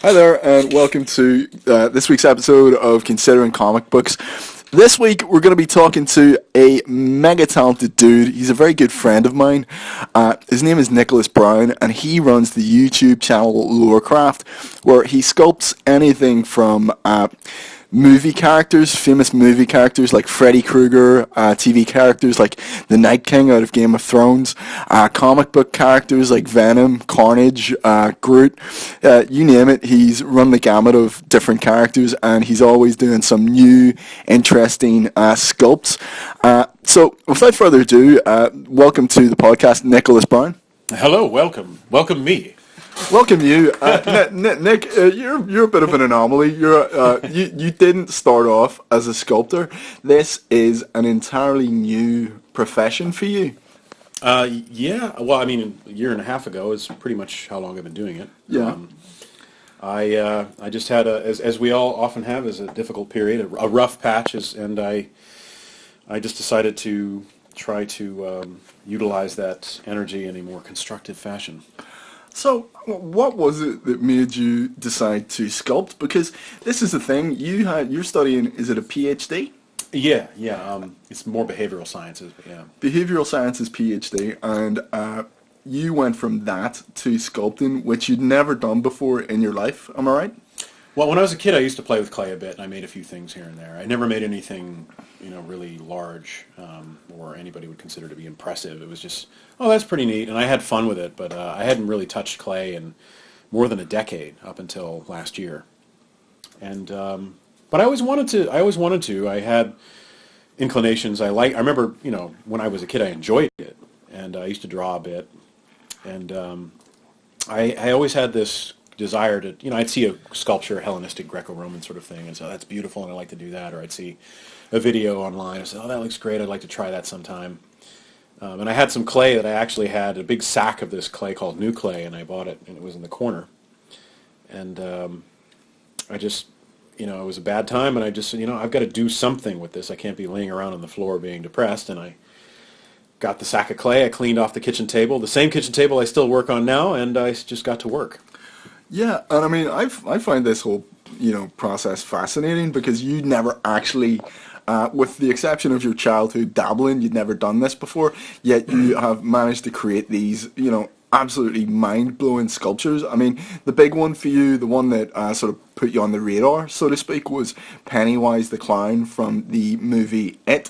Hi there, and welcome to this week's episode of Considering Comic Books. This week, we're going to be talking to a mega talented dude. He's a very good friend of mine. His name is Nicholas Brown, and he runs the YouTube channel LoreCraft, where he sculpts anything from movie characters, famous movie characters like Freddy Krueger, TV characters like the Night King out of Game of Thrones, comic book characters like Venom, Carnage, Groot, you name it. He's run the gamut of different characters, and he's always doing some new, interesting sculpts. So, without further ado, welcome to the podcast, Nicholas Brown. Hello, welcome me. Welcome you, Nick. You're a bit of an anomaly. You didn't start off as a sculptor. This is an entirely new profession for you. Yeah. Well, I mean, a year and a half ago is pretty much how long I've been doing it. Yeah. I just had as we all often have, is a difficult period, a rough patch, and I just decided to try to utilize that energy in a more constructive fashion. So, what was it that made you decide to sculpt? Because this is the thing, you're studying, is it a PhD? Yeah. It's more behavioral sciences, but yeah. Behavioral sciences PhD, and you went from that to sculpting, which you'd never done before in your life, am I right? Well, when I was a kid, I used to play with clay a bit, and I made a few things here and there. I never made anything, really large, or anybody would consider to be impressive. It was just, oh, that's pretty neat, and I had fun with it. But I hadn't really touched clay in more than a decade up until last year. And but I always wanted to. I had inclinations. I remember, when I was a kid, I enjoyed it, and I used to draw a bit, and I always had this desire to, I'd see a sculpture, Hellenistic Greco-Roman sort of thing, and so that's beautiful, and I'd like to do that. Or I'd see a video online, and say, oh, that looks great, I'd like to try that sometime. And I had some clay that I actually had, a big sack of this clay called new clay, and I bought it, and it was in the corner. And I just, it was a bad time, and I just said, I've got to do something with this. I can't be laying around on the floor being depressed, and I got the sack of clay, I cleaned off the kitchen table, the same kitchen table I still work on now, and I just got to work. Yeah, and I mean, I find this whole, process fascinating because you never actually, with the exception of your childhood dabbling, you'd never done this before, yet you have managed to create these, absolutely mind-blowing sculptures. I mean, the big one for you, the one that sort of put you on the radar, so to speak, was Pennywise the Clown from the movie It,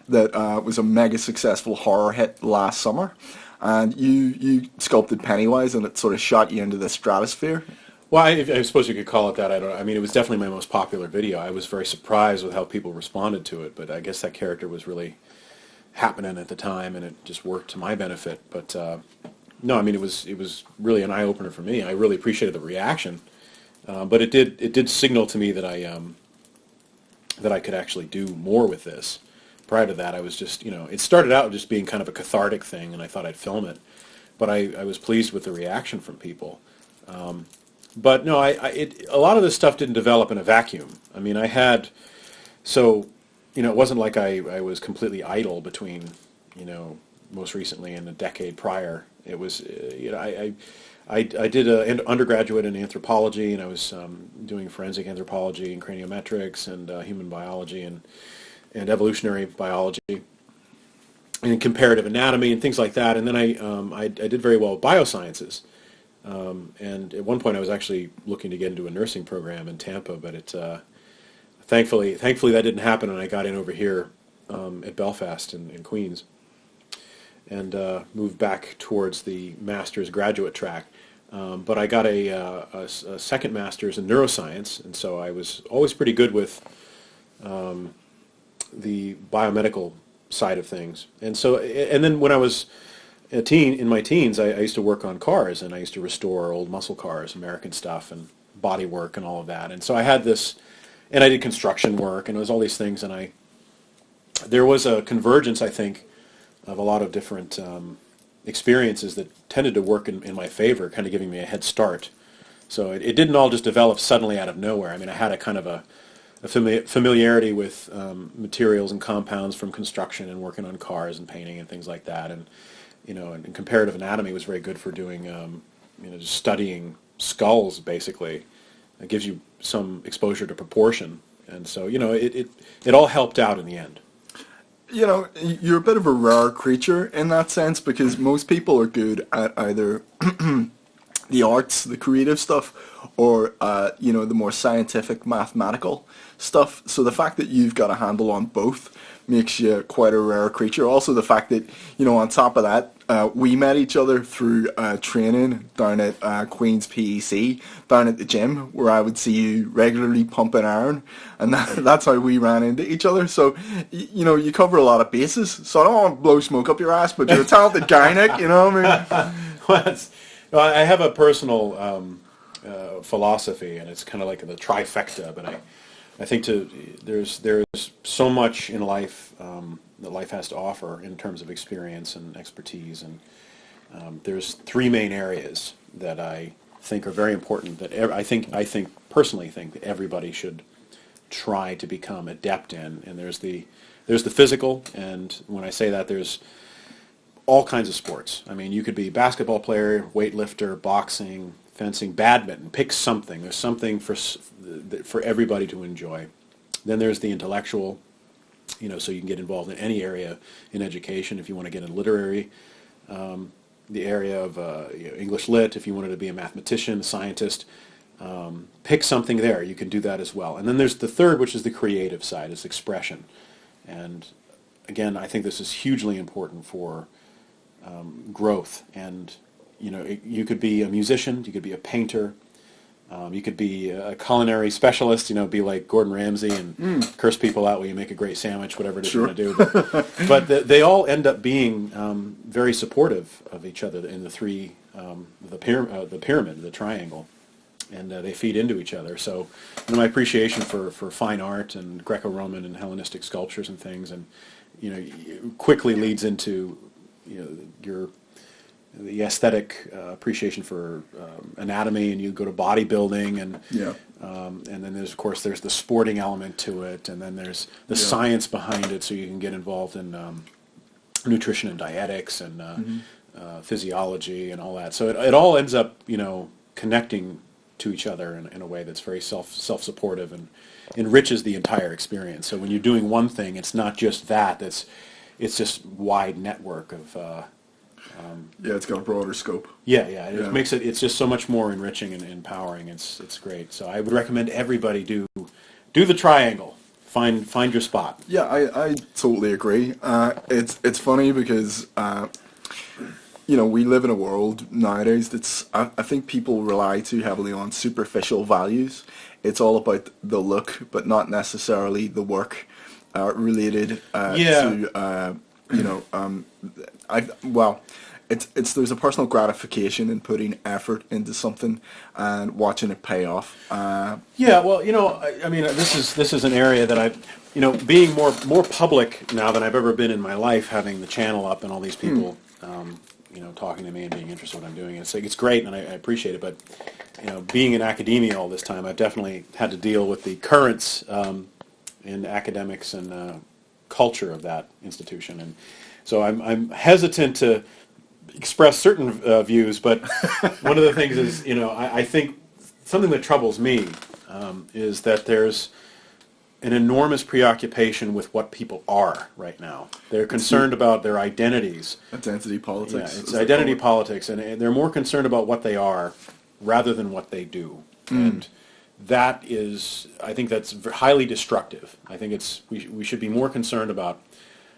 that was a mega successful horror hit last summer. And you sculpted Pennywise, and it sort of shot you into the stratosphere. Well, I suppose you could call it that. I mean, it was definitely my most popular video. I was very surprised with how people responded to it, but I guess that character was really happening at the time, and it just worked to my benefit. But no, I mean, it was really an eye-opener for me. I really appreciated the reaction, but it did signal to me that I could actually do more with this. Prior to that, I was just, it started out just being kind of a cathartic thing, and I thought I'd film it. But I was pleased with the reaction from people. But no, a lot of this stuff didn't develop in a vacuum. I mean, it wasn't like I was completely idle between, most recently and a decade prior. It was, I did an undergraduate in anthropology, and I was doing forensic anthropology and craniometrics and human biology and evolutionary biology and comparative anatomy and things like that. And then I did very well with biosciences. And at one point I was actually looking to get into a nursing program in Tampa, but thankfully that didn't happen, and I got in over here at Belfast in Queens and moved back towards the master's graduate track. But I got a second master's in neuroscience, and so I was always pretty good with the biomedical side of things. And then when I was in my teens, I used to work on cars, and I used to restore old muscle cars, American stuff, and body work and all of that. And so I had this, and I did construction work, and it was all these things, and there was a convergence, I think, of a lot of different experiences that tended to work in my favor, kind of giving me a head start. So it didn't all just develop suddenly out of nowhere. I mean, I had a kind of a familiarity with materials and compounds from construction and working on cars and painting and things like that, and and comparative anatomy was very good for doing just studying skulls basically, it gives you some exposure to proportion, and so it all helped out in the end. You're a bit of a rare creature in that sense because most people are good at either the arts, the creative stuff, or the more scientific, mathematical stuff. So the fact that you've got a handle on both makes you quite a rare creature. Also, the fact that on top of that, we met each other through training down at Queen's PEC, down at the gym, where I would see you regularly pumping iron, and that's how we ran into each other. So, you cover a lot of bases. So I don't want to blow smoke up your ass, but you're a talented guy, Nick. You know what I mean? Well, I have a personal philosophy, and it's kind of like the trifecta. But I think there's so much in life that life has to offer in terms of experience and expertise, and there's three main areas that I think are very important. That I personally think that everybody should try to become adept in. And there's the physical, and when I say that, there's all kinds of sports. I mean, you could be a basketball player, weightlifter, boxing, fencing, badminton. Pick something. There's something for everybody to enjoy. Then there's the intellectual, so you can get involved in any area in education. If you want to get in literary, the area of English lit, if you wanted to be a mathematician, a scientist, pick something there. You can do that as well. And then there's the third, which is the creative side, is expression. And again, I think this is hugely important for growth. And you could be a musician, you could be a painter, you could be a culinary specialist, be like Gordon Ramsay and curse people out while you make a great sandwich, whatever it is you're going to do. But they all end up being very supportive of each other in the three, the pyramid, the triangle, and they feed into each other. So my appreciation for fine art and Greco-Roman and Hellenistic sculptures and things, and quickly leads into the aesthetic appreciation for anatomy, and you go to bodybuilding, and then there's the sporting element to it, and then there's the science behind it, so you can get involved in nutrition and dietetics and physiology and all that. So it all ends up connecting to each other in a way that's very self-supportive and enriches the entire experience. So when you're doing one thing, it's not just that. It's just wide network of. It's got a broader scope. It makes it. It's just so much more enriching and empowering. It's great. So I would recommend everybody do the triangle. Find your spot. Yeah, I totally agree. It's funny because we live in a world nowadays that's I think people rely too heavily on superficial values. It's all about the look, but not necessarily the work related to It's there's a personal gratification in putting effort into something and watching it pay off. I mean, this is an area that I've, being more public now than I've ever been in my life, having the channel up and all these people, talking to me and being interested in what I'm doing. It's great, and I appreciate it. But being in academia all this time, I've definitely had to deal with the currents in academics and culture of that institution, and so I'm hesitant to express certain views, but one of the things is, I think something that troubles me is that there's an enormous preoccupation with what people are right now. They're concerned about their identities. Identity politics. Yeah, it's identity politics, and they're more concerned about what they are rather than what they do. And that is, I think that's highly destructive. I think we should be more concerned about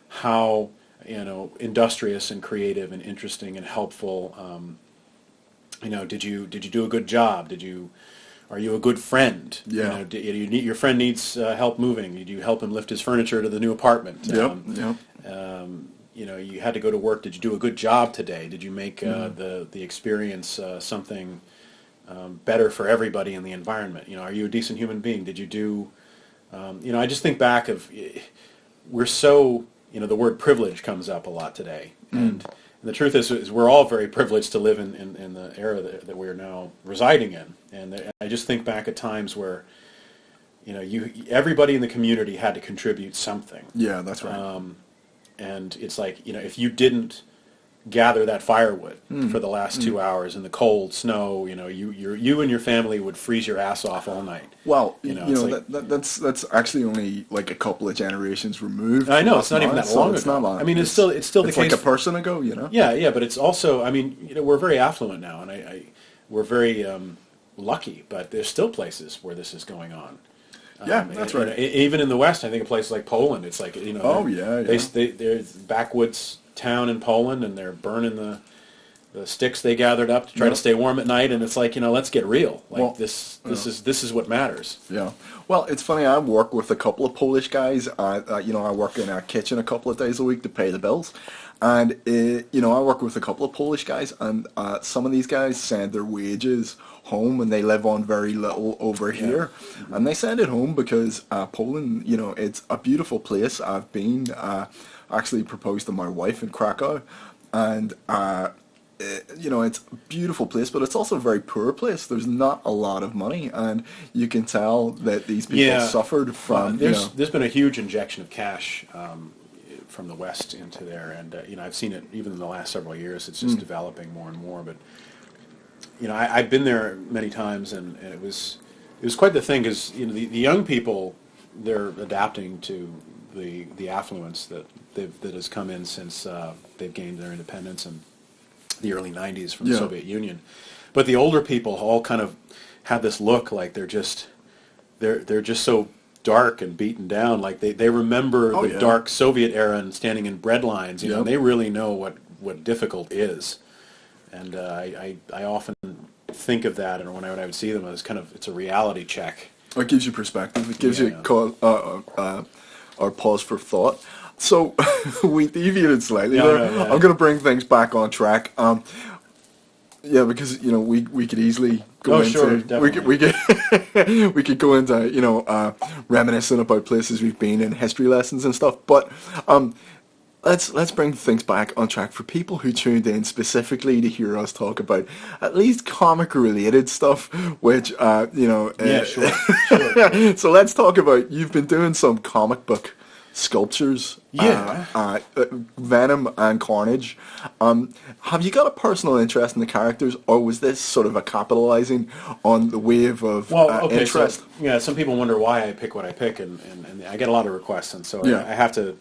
how industrious and creative and interesting and helpful. Did you do a good job? Are you a good friend? Yeah. Your friend needs help moving. Did you help him lift his furniture to the new apartment? You had to go to work. Did you do a good job today? Did you make the experience something better for everybody in the environment? Are you a decent human being? Did you do? I just think back of we're so. The word privilege comes up a lot today, and the truth is we're all very privileged to live in the era that we're now residing in. And I just think back at times where, everybody in the community had to contribute something. Yeah, that's right. And it's like, if you didn't gather that firewood for the last 2 hours in the cold snow. You know, you and your family would freeze your ass off all night. Well, that's actually only like a couple of generations removed. I know, it's not even that long ago. I mean, it's still the case. It's like a person ago, you know. Yeah, but it's also, I mean, you know, we're very affluent now, and we're very lucky, but there's still places where this is going on. Yeah, that's right. Even in the West, I think a place like Poland, it's like, you know, they're backwoods town in Poland, and they're burning the sticks they gathered up to try to stay warm at night, and it's like, you know, let's get real. Like, this is what matters. Yeah. Well, it's funny. I work with a couple of Polish guys. You know, I work in a kitchen a couple of days a week to pay the bills, and you know, I work with a couple of Polish guys, and some of these guys send their wages home, and they live on very little over here, and they send it home because Poland, you know, it's a beautiful place. I've been actually proposed to my wife in Krakow, and you know, it's a beautiful place, but it's also a very poor place. There's not a lot of money, and you can tell that these people suffered from. There's been a huge injection of cash from the West into there, and you know, I've seen it even in the last several years. It's just developing more and more. But you know, I've been there many times, and it was quite the thing, because you know, the young people, they're adapting to the affluence that has come in since they've gained their independence in the early 90s from the Soviet Union. But the older people all kind of had this look like they're just so dark and beaten down, like they remember the dark Soviet era and standing in bread lines, you know, and they really know what difficult is. And I often think of that, and when I would see them, as kind of, it's a reality check. It gives you perspective. It gives you or pause for thought. So we deviated slightly there. I'm going to bring things back on track. Yeah, because you know, we could easily go into we could go into, you know, reminiscing about places we've been in, history lessons and stuff. But let's bring things back on track for people who tuned in specifically to hear us talk about at least comic related stuff, which you know. Sure. So let's talk about, you've been doing some comic book sculptures, Venom and Carnage. Have you got a personal interest in the characters, or was this sort of a capitalizing on the wave of interest? So, some people wonder why I pick what I pick, and I get a lot of requests, and so I have to.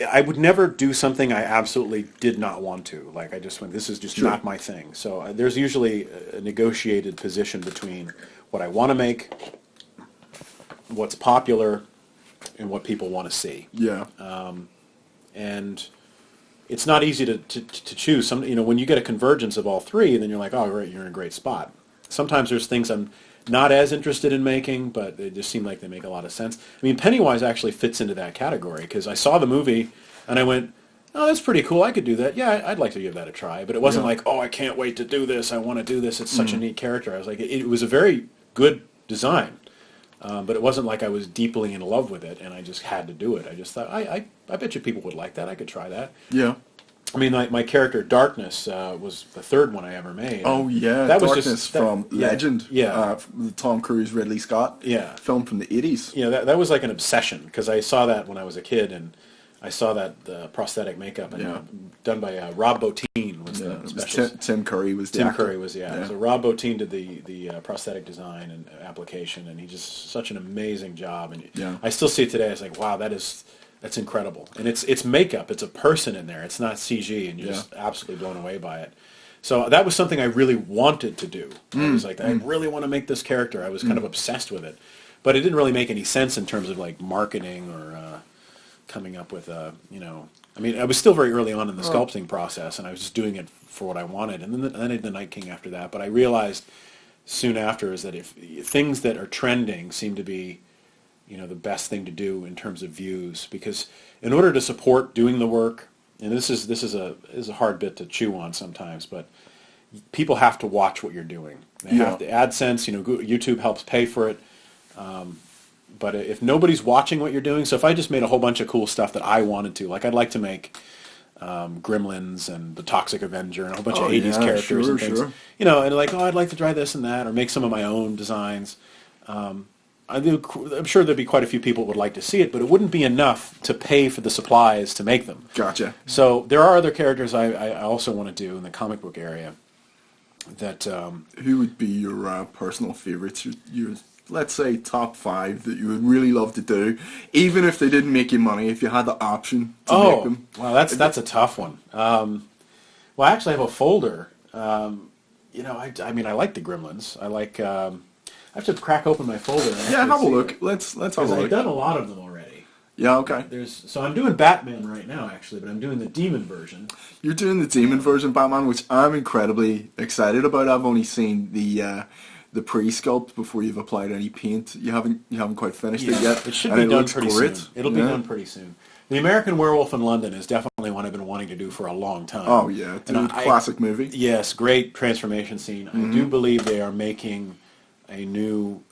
I would never do something I absolutely did not want to. Like, I just went, this is just not my thing. So there's usually a negotiated position between what I want to make, what's popular, and what people want to see. Yeah. And it's not easy to choose. You know, when you get a convergence of all three, then you're like, oh, great, you're in a great spot. Sometimes there's things I'm not as interested in making, but they just seem like they make a lot of sense. I mean, Pennywise actually fits into that category, because I saw the movie and I went, oh, that's pretty cool. I could do that. Yeah, I'd like to give that a try. But it wasn't like, oh, I can't wait to do this. I want to do this. It's such a neat character. I was like, it was a very good design. But it wasn't like I was deeply in love with it and I just had to do it. I just thought, I bet you people would like that. I could try that. Yeah. I mean, my character Darkness was the third one I ever made. Oh yeah, that Darkness was just from Legend. Yeah, the Tom Cruise, Ridley Scott. Yeah, film from the 80s. Yeah, that was like an obsession, because I saw that when I was a kid, and I saw that prosthetic makeup and done by Rob Bottin was the special. Tim Curry was the Tim actor. Curry was So Rob Bottin did the prosthetic design and application, and he just such an amazing job. And I still see it today. I was like, wow, that's incredible. And it's makeup. It's a person in there. It's not CG, and you're just absolutely blown away by it. So that was something I really wanted to do. I was like, I really want to make this character. I was kind of obsessed with it. But it didn't really make any sense in terms of like marketing or coming up with you know. I mean, I was still very early on in the sculpting process, and I was just doing it for what I wanted. And then I did the Night King after that. But I realized soon after is that if things that are trending seem to be, you know, the best thing to do in terms of views, because in order to support doing the work, and this is a hard bit to chew on sometimes, but people have to watch what you're doing. They have to. AdSense, you know, YouTube helps pay for it. But if nobody's watching what you're doing, so if I just made a whole bunch of cool stuff that I wanted to, like I'd like to make Gremlins and the Toxic Avenger and a whole bunch of 80s characters and things, you know, and like, oh, I'd like to try this and that, or make some of my own designs. I'm sure there'd be quite a few people who would like to see it, but it wouldn't be enough to pay for the supplies to make them. Gotcha. So there are other characters I also want to do in the comic book area. That Who would be your personal favorites? Your, let's say, top 5 that you would really love to do, even if they didn't make you money, if you had the option to make them. Well, that's a tough one. Well, I actually have a folder. You know, I mean, I like the Gremlins. I like. I have to crack open my folder. Yeah, have a look. Let's have a look. I've done a lot of them already. Yeah, okay. So I'm doing Batman right now, actually, but I'm doing the demon version. You're doing the demon version of Batman, which I'm incredibly excited about. I've only seen the pre-sculpt before you've applied any paint. You haven't quite finished it yet. It should be done pretty soon. It'll be done pretty soon. The American Werewolf in London is definitely one I've been wanting to do for a long time. Oh yeah, dude, classic movie. Yes, great transformation scene. I do believe they are making a new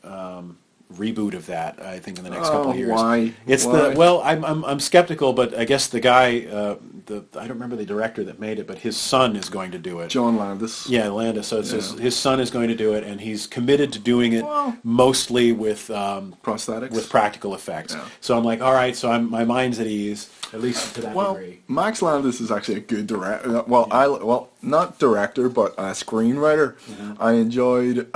reboot of that. I think in the next couple of years. Why? I'm skeptical, but I guess the guy, I don't remember the director that made it, but his son is going to do it. John Landis. Yeah, Landis. So his son is going to do it, and he's committed to doing it mostly with prosthetics, with practical effects. Yeah. So I'm like, all right. So my mind's at ease, at least to that degree. Max Landis is actually a good director. Not director, but a screenwriter. Mm-hmm. I enjoyed.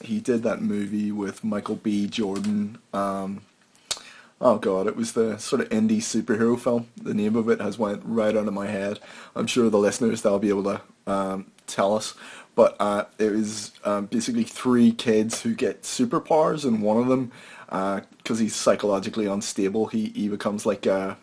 He did that movie with Michael B. Jordan. Oh god, it was the sort of indie superhero film. The name of it has went right out of my head. I'm sure the listeners, they'll be able to tell us. But it was basically 3 kids who get superpowers, and one of them, because he's psychologically unstable, he becomes like a...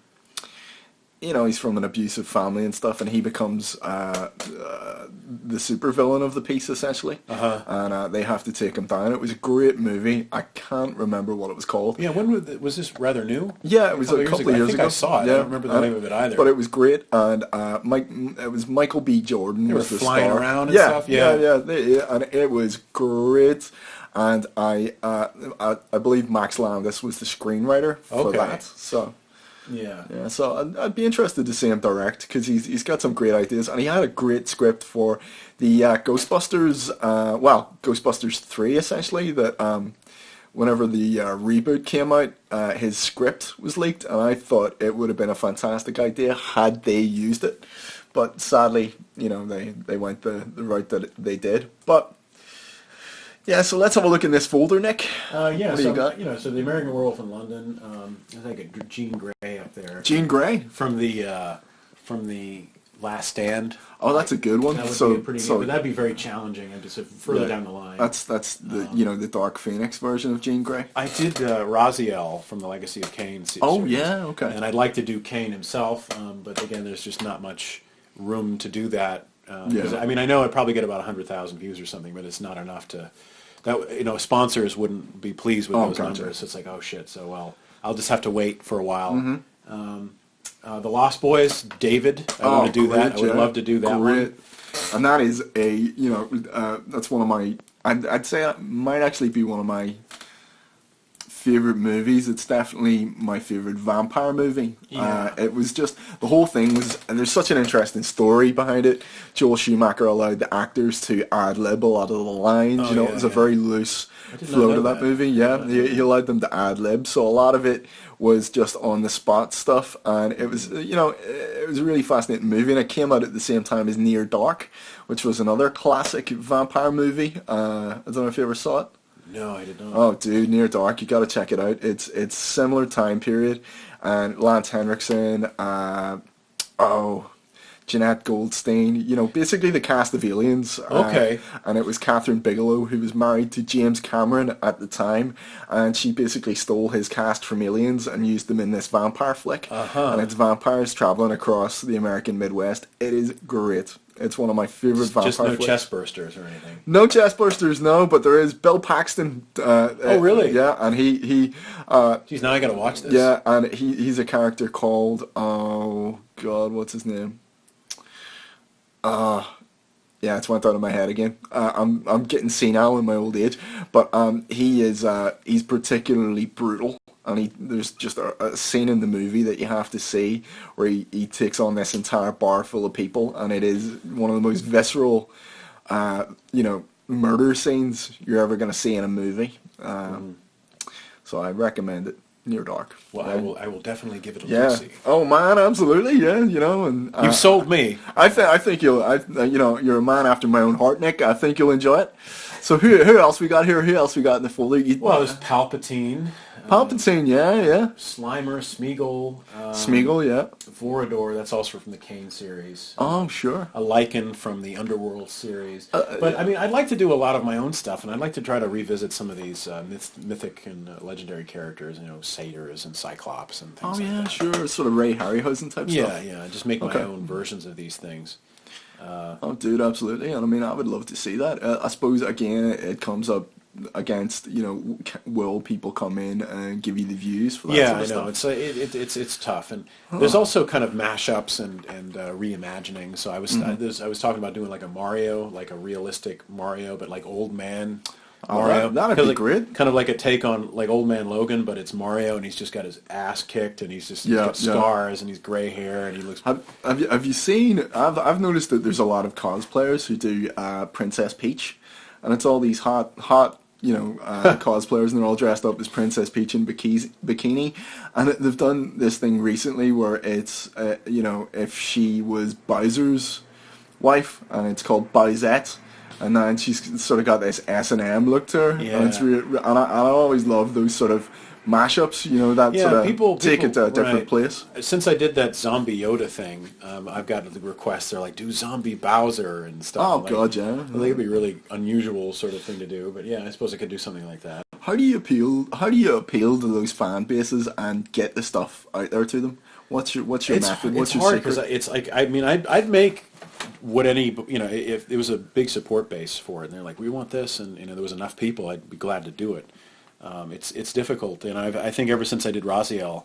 You know, he's from an abusive family and stuff, and he becomes the supervillain of the piece, essentially. And they have to take him down. It was a great movie. I can't remember what it was called. Yeah, when was this rather new? Yeah, it was a couple of years ago. I think I saw it. Yeah, I don't remember the name of it either. But it was great, and it was Michael B. Jordan. They was were the flying star. around and stuff. Yeah, and it was great. And I believe Max Landis was the screenwriter for that. So. Yeah. So I'd be interested to see him direct, because he's got some great ideas, and he had a great script for the Ghostbusters. Ghostbusters 3 essentially. That whenever the reboot came out, his script was leaked, and I thought it would have been a fantastic idea had they used it. But sadly, you know, they went the route that they did. But yeah, so let's have a look in this folder, Nick. What do you got? So the American Werewolf in London. I think Jean Grey up there. Jean Grey from the Last Stand. Oh, that's a good one. That would be pretty good, but that'd be very challenging. And just further down the line. That's the the Dark Phoenix version of Jean Grey. I did Raziel from the Legacy of Kain series. Oh yeah, okay. And I'd like to do Kain himself, but again, there's just not much room to do that. I mean, I know I'd probably get about 100,000 views or something, but it's not enough to. That sponsors wouldn't be pleased with those numbers. It's like, oh shit. So I'll just have to wait for a while. Mm-hmm. The Lost Boys, David. I want to do that. I would love to do that one. And that is that's one of my. I'd say it might actually be one of my favorite movies. It's definitely my favorite vampire movie. Yeah. It was just, the whole thing was, and there's such an interesting story behind it. Joel Schumacher allowed the actors to ad-lib a lot of the lines. It was a very loose flow to that movie. Yeah, he allowed them to ad-lib, so a lot of it was just on the spot stuff, and it was it was a really fascinating movie, and it came out at the same time as Near Dark, which was another classic vampire movie. I don't know if you ever saw it. No, I did not. Oh, dude, Near Dark, you got to check it out. It's similar time period, and Lance Henriksen, Jeanette Goldstein, basically the cast of Aliens. Okay. And it was Catherine Bigelow, who was married to James Cameron at the time, and she basically stole his cast from Aliens and used them in this vampire flick. And it's vampires traveling across the American Midwest. It is great. It's one of my favorite vampire Just no flicks. chest bursters or anything. No chest bursters, no, but there is Bill Paxton. Oh, really? Yeah, and he. Geez, now I got to watch this. Yeah, and he's a character called, oh God, what's his name? Yeah, it's went out of my head again. I'm getting senile in my old age, but he's particularly brutal. And there's just a scene in the movie that you have to see where he takes on this entire bar full of people, and it is one of the most visceral, murder scenes you're ever going to see in a movie. So I recommend it. Near Dark. Well, I will definitely give it a Yeah. look-see. Oh man, absolutely. Yeah. And You've sold me. I think you'll. You're a man after my own heart, Nick. I think you'll enjoy it. So who else we got here? Who else we got in the folder? Well, there's Palpatine. Palpatine. Yeah. Slimer, Smeagol. Smeagol. Yeah. Vorador, that's also from the Kane series. Oh, sure. A Lycan from the Underworld series. But, I mean, I'd like to do a lot of my own stuff, and I'd like to try to revisit some of these mythic and legendary characters, satyrs and cyclops and things like that. Sure. Sort of Ray Harryhausen type stuff. Yeah, just make my own versions of these things. Oh, dude, absolutely. And I mean, I would love to see that. I suppose, again, it comes up against, will people come in and give you the views for that sort of stuff? Yeah, I know. It's tough. And there's also kind of mashups and reimagining. So I was talking about doing like a Mario, like a realistic Mario, but like old man Mario. That'd be great. Kind of like a take on like Old Man Logan, but it's Mario, and he's just got his ass kicked, and he's got scars, and he's gray hair, and he looks. Have you seen? I've noticed that there's a lot of cosplayers who do Princess Peach, and it's all these hot cosplayers, and they're all dressed up as Princess Peach in bikini, and they've done this thing recently where it's if she was Bowser's wife, and it's called Bowsette. And then she's sort of got this S&M look to her. Yeah. And it's and I always love those sort of mashups, that sort of people take it to a different place. Since I did that zombie Yoda thing, I've got the requests. They're like, do zombie Bowser and stuff. Oh, God, yeah. I think it'd be a really unusual sort of thing to do. But yeah, I suppose I could do something like that. How do you appeal to those fan bases and get the stuff out there to them? What's your method? What's your hard secret? because it's like, I mean, I'd make what if there was a big support base for it, and they're like, we want this, and there was enough people, I'd be glad to do it. It's difficult, and I think ever since I did Raziel,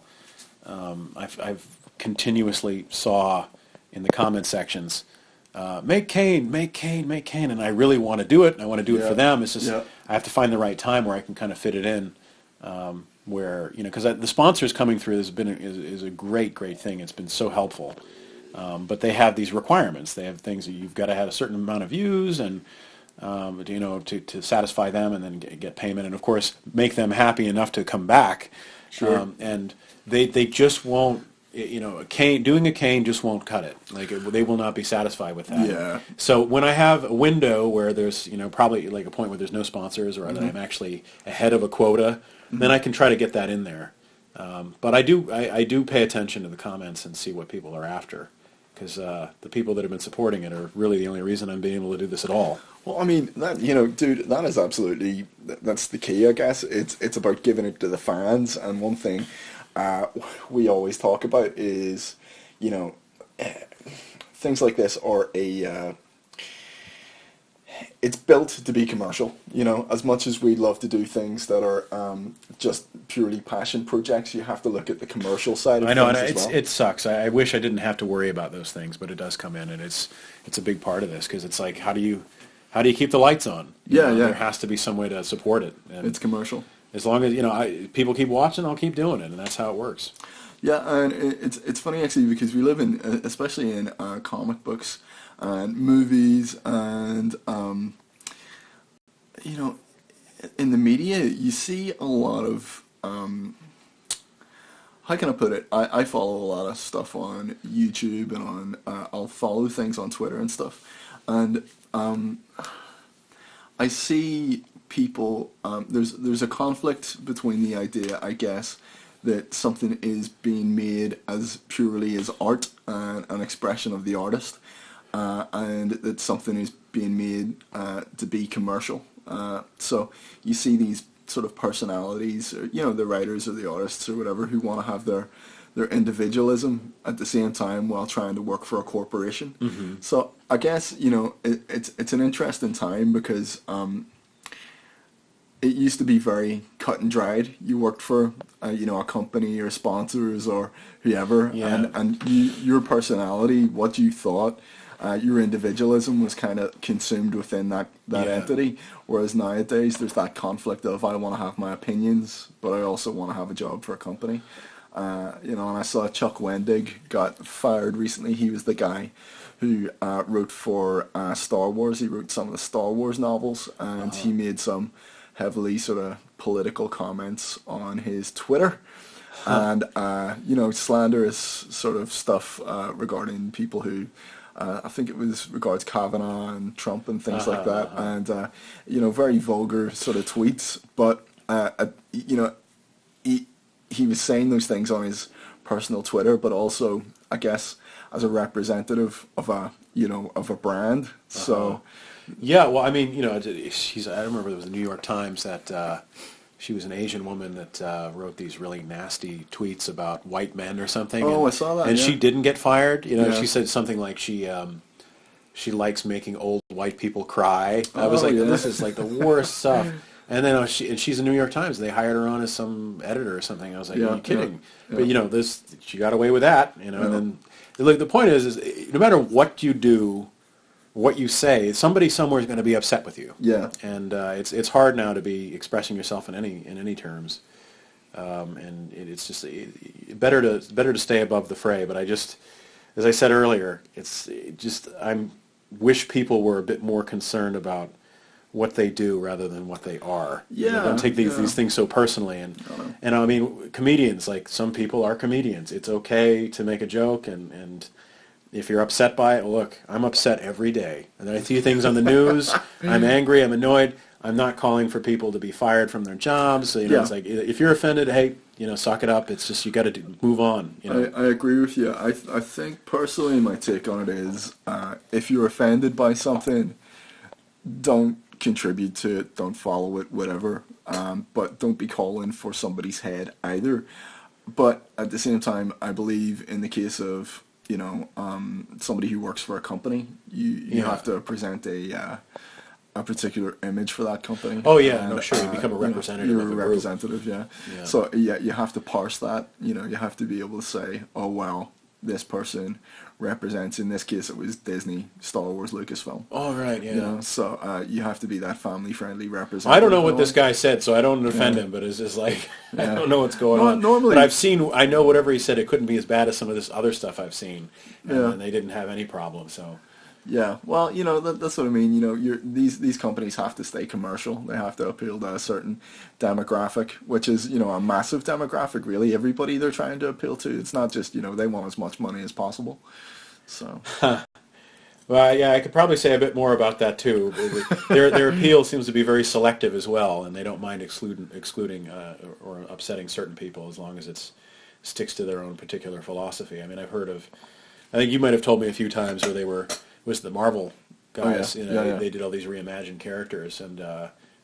I've continuously saw in the comment sections, make Kane, and I really want to do it, and I want to do it for them. It's just I have to find the right time where I can kind of fit it in, where because the sponsors coming through is a great thing. It's been so helpful. But they have these requirements. They have things that you've got to have a certain amount of views, and to satisfy them, and then get payment, and of course make them happy enough to come back. Sure. And they just won't. Doing a Kane just won't cut it. Like they will not be satisfied with that. Yeah. So when I have a window where there's probably like a point where there's no sponsors, or that I'm actually ahead of a quota, then I can try to get that in there. But I do pay attention to the comments and see what people are after. Because the people that have been supporting it are really the only reason I'm being able to do this at all. Well, I mean, dude, that is absolutely, that's the key, I guess. It's about giving it to the fans, and one thing we always talk about is, things like this are it's built to be commercial, as much as we love to do things that are just purely passion projects, you have to look at the commercial side of I know, things and as well. it sucks. I wish I didn't have to worry about those things, but it does come in, and it's a big part of this, because it's like, how do you keep the lights on? There has to be some way to support it. And it's commercial. As long as people keep watching, I'll keep doing it, and that's how it works. Yeah, and it's funny actually, because we live in, especially in comic books and movies, and in the media, you see a lot of how can I put it? I follow a lot of stuff on YouTube, and I'll follow things on Twitter and stuff, and I see people. There's a conflict between the idea, I guess, that something is being made as purely as art and an expression of the artist, and that something is being made to be commercial. So you see these sort of personalities, or, the writers or the artists or whatever, who want to have their individualism at the same time while trying to work for a corporation. Mm-hmm. So I guess it's an interesting time, because it used to be very cut and dried. You worked for a company or sponsors or whoever, and your personality, what you thought, your individualism was kind of consumed within that entity. Whereas nowadays there's that conflict of, I want to have my opinions, but I also want to have a job for a company. And I saw Chuck Wendig got fired recently. He was the guy who wrote for Star Wars. He wrote some of the Star Wars novels, and he made some heavily sort of political comments on his Twitter. And, you know, slanderous sort of stuff regarding people who, I think it was regards Kavanaugh and Trump and things like that. And, you know, very vulgar sort of tweets. But, you know, he was saying those things on his personal Twitter, but also, I guess, as a representative of a, you know, of a brand. So... Yeah, well, I mean, you know, I remember it was the New York Times that she was an Asian woman that wrote these really nasty tweets about white men or something. Oh, and, I saw that. And yeah. she didn't get fired. You know, Yeah. she said something like she likes making old white people cry. I was like, yeah. this is like the worst stuff. And then she's a New York Times. They hired her on as some editor or something. I was like, Yeah, are you kidding? yeah. But you know, she got away with that. You know, Yeah. and then like the point is no matter what you do, what you say, somebody somewhere is going to be upset with you. Yeah. And it's hard now to be expressing yourself in any terms, and it's just better to stay above the fray. But I just, as I said earlier, I wish people were a bit more concerned about what they do rather than what they are. Yeah. You know, don't take these things so personally. And I mean, comedians, like some people are comedians. It's okay to make a joke and if you're upset by it, look, I'm upset every day. And then I see things on the news, I'm angry, I'm annoyed. I'm not calling for people to be fired from their jobs. So, you know, Yeah. it's like, if you're offended, hey, you know, suck it up. It's just, you got to move on. You know? I agree with you. I think personally my take on it is if you're offended by something, don't contribute to it, don't follow it, whatever. But don't be calling for somebody's head either. But at the same time, I believe in the case of, you know, somebody who works for a company, you have to present a particular image for that company. Oh yeah, and, no, sure. You become a representative. You're of a a group. representative, yeah. So yeah, you have to parse that. You know, you have to be able to say, oh well, this person represents. In this case, it was Disney, Star Wars, Lucasfilm. Oh right, yeah. You know, so you have to be that family-friendly representative. I don't know what this guy said, so I don't offend him. But it's just like I don't know what's going on. Normally, but I know whatever he said. It couldn't be as bad as some of this other stuff I've seen, and they didn't have any problem. So. Yeah, well, you know, that's what I mean. You know, these companies have to stay commercial. They have to appeal to a certain demographic, which is, you know, a massive demographic, really. Everybody they're trying to appeal to. It's not just, you know, they want as much money as possible. So. Well, yeah, I could probably say a bit more about that, too. Their appeal seems to be very selective as well, and they don't mind excluding or upsetting certain people as long as it sticks to their own particular philosophy. I mean, I think you might have told me a few times where it was the Marvel guys. You know, they did all these reimagined characters, and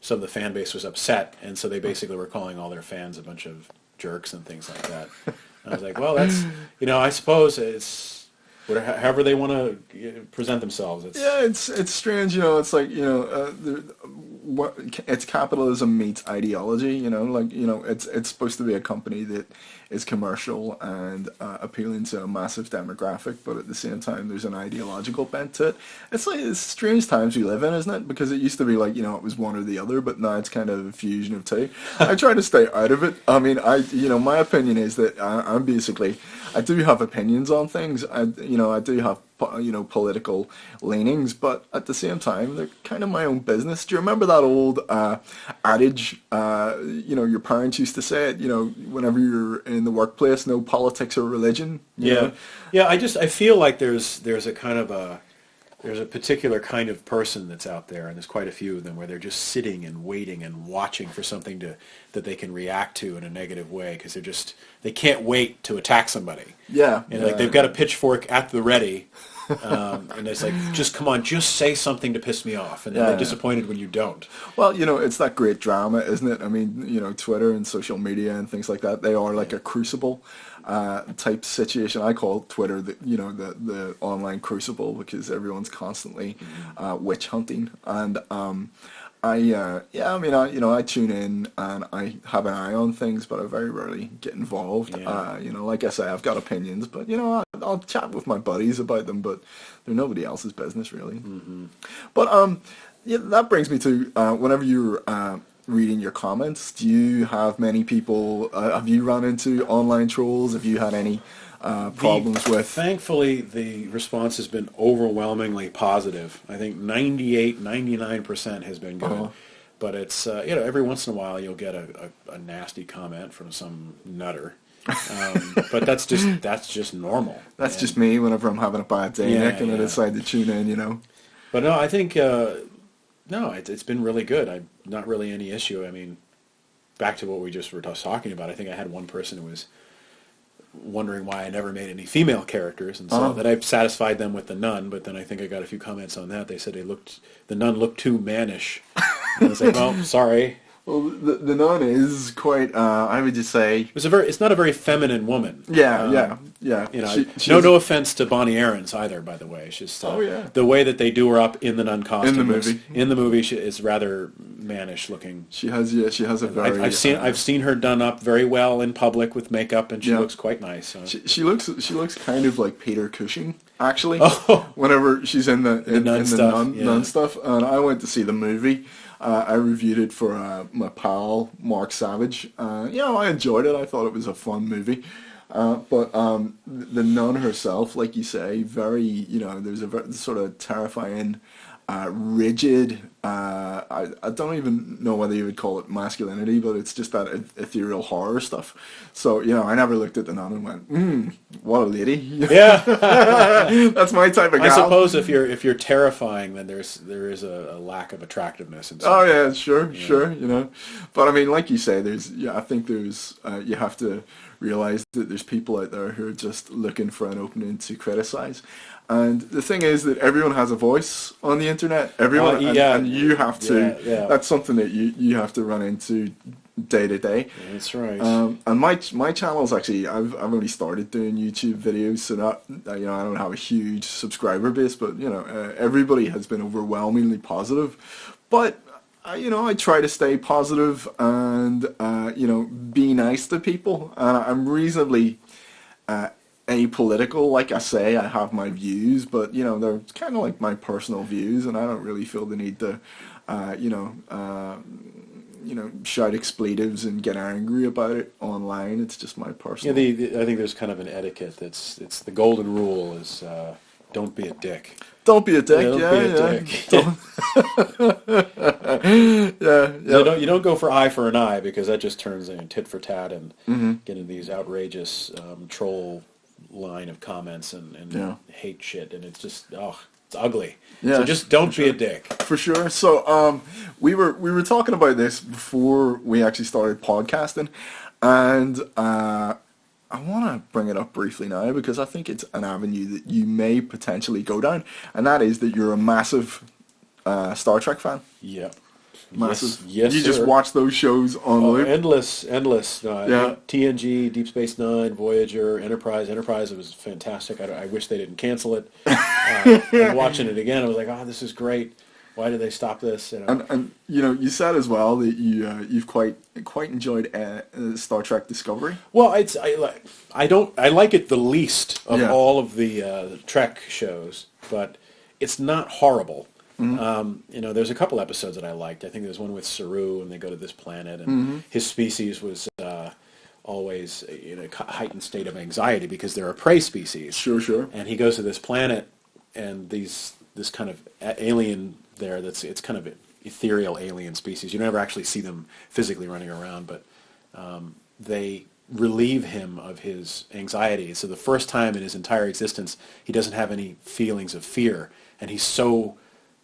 some of the fan base was upset, and so they basically were calling all their fans a bunch of jerks and things like that. And I was like, well, that's, you know, I suppose it's however they want to present themselves. It's strange, you know. It's like, you know, it's capitalism meets ideology. You know, like, you know, it's supposed to be a company that is commercial and appealing to a massive demographic, but at the same time, there's an ideological bent to it. It's like, it's strange times we live in, isn't it? Because it used to be like, you know, it was one or the other, but now it's kind of a fusion of two. I try to stay out of it. I mean, you know, my opinion is that I'm basically, I do have opinions on things. I do have, you know, political leanings, but at the same time, they're kind of my own business. Do you remember that old adage? You know, your parents used to say it. You know, whenever you're in the workplace, no politics or religion. You know? Yeah. I feel like there's a kind of there's a particular kind of person that's out there, and there's quite a few of them, where they're just sitting and waiting and watching for something that they can react to in a negative way, because they can't wait to attack somebody. Yeah. And like they've got a pitchfork at the ready, and it's like, just come on, just say something to piss me off, and then they're disappointed when you don't. Well, you know, it's that great drama, isn't it? I mean, you know, Twitter and social media and things like that, they are like a crucible type situation. I call Twitter the online crucible, because everyone's constantly witch hunting, and I tune in and I have an eye on things, but I very rarely get involved. You know, like I say, I've got opinions, but, you know, I'll chat with my buddies about them, but they're nobody else's business, really. But that brings me to whenever you're reading your comments, do you have many people? Have you run into online trolls? Have you had any problems with? Thankfully, the response has been overwhelmingly positive. I think 99% has been good. But it's every once in a while you'll get a nasty comment from some nutter. But that's just normal. That's just me whenever I'm having a bad day, Nick, and I decide to tune in. But no, I think it's been really good. Not really any issue. I mean, back to what we just were talking about. I think I had one person who was wondering why I never made any female characters, and so that I've satisfied them with the nun. But then I think I got a few comments on that. They said the nun looked too mannish. And I was like, well, sorry. Well, the nun is quite, I would just say... It's not a very feminine woman. Yeah. No offense to Bonnie Aarons either, by the way. It's just the way that they do her up in the nun costume. In the movie, she is rather mannish looking. She has a very... I've seen her done up very well in public with makeup, and she looks quite nice. So. She looks kind of like Peter Cushing, actually. Whenever she's in the nun stuff, and I went to see the movie. I reviewed it for my pal Mark Savage. I enjoyed it. I thought it was a fun movie. But the nun herself, like you say, very, there's a very sort of terrifying, rigid, I don't even know whether you would call it masculinity, but it's just that ethereal horror stuff. So, I never looked at the nun and went, what a lady. Yeah. That's my type of gal. I suppose if you're terrifying, then there is a lack of attractiveness. Oh, yeah, sure. But I mean, like you say, I think there's, you have to realize that there's people out there who are just looking for an opening to criticize. And the thing is that everyone has a voice on the internet. Everyone, and you have to. Yeah. That's something that you have to run into day to day. That's right. And my channel's actually, I've only started doing YouTube videos, so not I don't have a huge subscriber base, but everybody has been overwhelmingly positive. But I try to stay positive and be nice to people. And I'm reasonably apolitical. Like I say, I have my views, but they're kind of like my personal views, and I don't really feel the need to shout expletives and get angry about it online. It's just my personal. I think there's kind of an etiquette. It's the golden rule is don't be a dick. Don't be a dick. You don't go for eye for an eye, because that just turns into tit for tat and get into these outrageous troll line of comments and hate shit, and it's just it's ugly. So just don't be a dick. For sure. So we were talking about this before we actually started podcasting, and I want to bring it up briefly now because I think it's an avenue that you may potentially go down, and that is that you're a massive Star Trek fan. Yeah. Massive. Yes, you just watch those shows on loop. Endless. TNG, Deep Space Nine, Voyager, Enterprise. Enterprise, it was fantastic. I wish they didn't cancel it. And watching it again, I was like, this is great. Why did they stop this? And you said as well that you've quite enjoyed Star Trek Discovery. Well, I like it the least of all of the Trek shows, but it's not horrible. There's a couple episodes that I liked. I think there's one with Saru, and they go to this planet, and his species was always in a heightened state of anxiety because they're a prey species. Sure. And he goes to this planet, and this kind of alien there it's kind of an ethereal alien species. You never actually see them physically running around, but they relieve him of his anxiety. So the first time in his entire existence, he doesn't have any feelings of fear, and he's so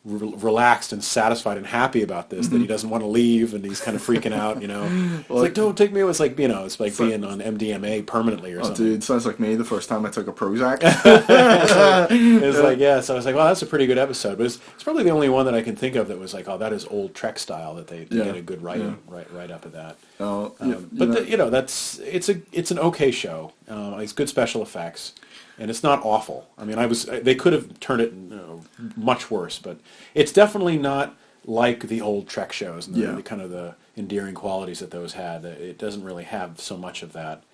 relaxed and satisfied and happy about this that he doesn't want to leave, and he's kind of freaking out. It's like, don't take me. It's like it's like being on MDMA permanently or something. Dude, sounds like me the first time I took a Prozac. It's like, so I was like, well, that's a pretty good episode, but it's probably the only one that I can think of that was like, that is old Trek style, that they get a good right up of that. It's an okay show. It's good special effects. And it's not awful. I mean, they could have turned it much worse, but it's definitely not like the old Trek shows and the kind of the endearing qualities that those had. It doesn't really have so much of that.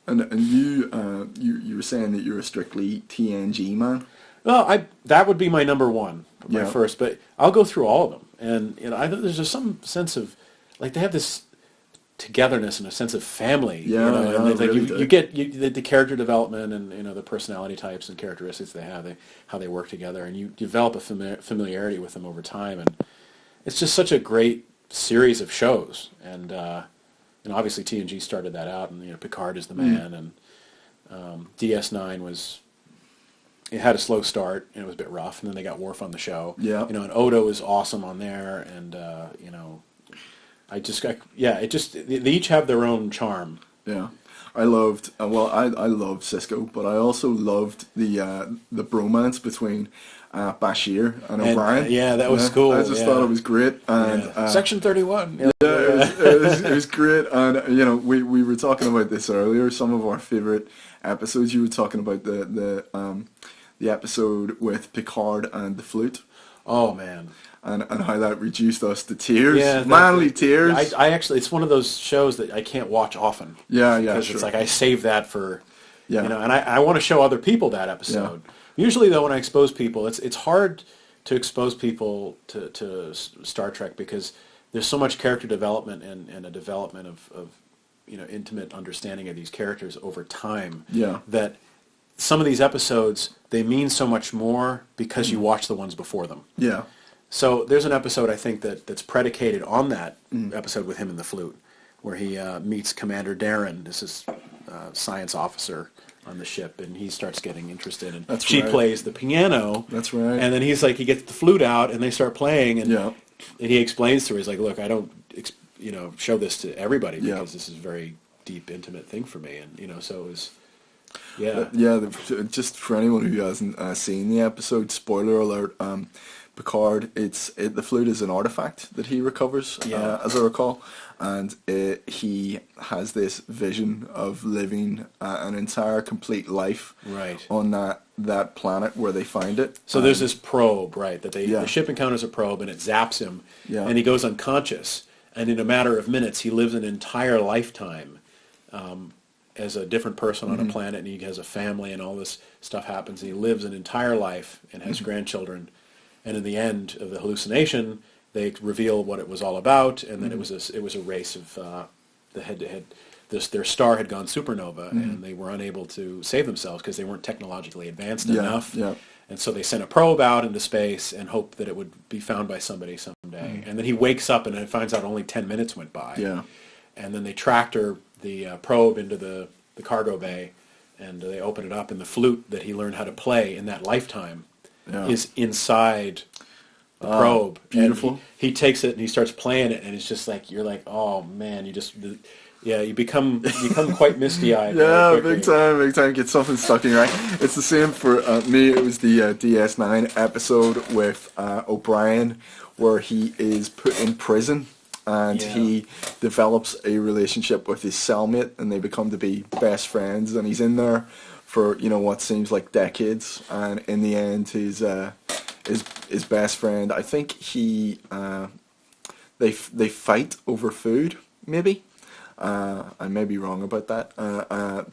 And you were saying that you're a strictly TNG man. Well, that would be my number one, my first. But I'll go through all of them, and I think there's just some sense of like they have this togetherness and a sense of family, and you get the character development and the personality types and characteristics they have, how they work together, and you develop a familiarity with them over time, and it's just such a great series of shows, and obviously TNG started that out, and Picard is the man, and DS9 it had a slow start and it was a bit rough, and then they got Worf on the show. Yeah. And Odo is awesome on there, and they each have their own charm. Yeah. I loved I loved Cisco, but I also loved the bromance between Bashir and O'Brien. Yeah, that was cool. I just thought it was great. And Section 31. Yeah, it was great. And we were talking about this earlier. Some of our favorite episodes. You were talking about the episode with Picard and the flute. Oh man. And how that reduced us to tears. Yeah, manly tears. I actually, it's one of those shows that I can't watch often. Yeah, because sure. it's like I save that for, yeah. And I want to show other people that episode. Yeah. Usually though, when I expose people, it's hard to expose people to Star Trek because there's so much character development and a development of intimate understanding of these characters over time. Yeah. That some of these episodes, they mean so much more because you watch the ones before them. Yeah. So there's an episode I think that's predicated on that episode with him and the flute, where he meets Commander Darren. This is science officer on the ship, and he starts getting interested. And she plays the piano. That's right. And then he gets the flute out, and they start playing. And he explains to her, he's like, "Look, I don't, show this to everybody because this is a very deep, intimate thing for me." And so it was. Yeah. Just for anyone who hasn't seen the episode, spoiler alert. Picard, the flute is an artifact that he recovers, as I recall, and he has this vision of living an entire complete life on that planet where they find it. So there's this probe, right? That the ship encounters a probe and it zaps him, and he goes unconscious, and in a matter of minutes he lives an entire lifetime as a different person on a planet, and he has a family, and all this stuff happens. And he lives an entire life and has grandchildren. And in the end of the hallucination, they reveal what it was all about, and then it was a race of the head-to-head. Their star had gone supernova, and they were unable to save themselves because they weren't technologically advanced enough. Yeah. And so they sent a probe out into space and hoped that it would be found by somebody someday. And then he wakes up and finds out only 10 minutes went by. Yeah. And then they tractor the probe into the cargo bay, and they open it up, and the flute that he learned how to play in that lifetime is inside the probe. Beautiful. And he takes it and he starts playing it, and it's just like, you're like, oh man, you become quite misty-eyed. Yeah, big time. Get something stuck in your eye. It's the same for me. It was the DS9 episode with O'Brien, where he is put in prison, and he develops a relationship with his cellmate, and they become to be best friends, and he's in there for what seems like decades, and in the end his best friend, I think they fight over food, maybe. I may be wrong about that,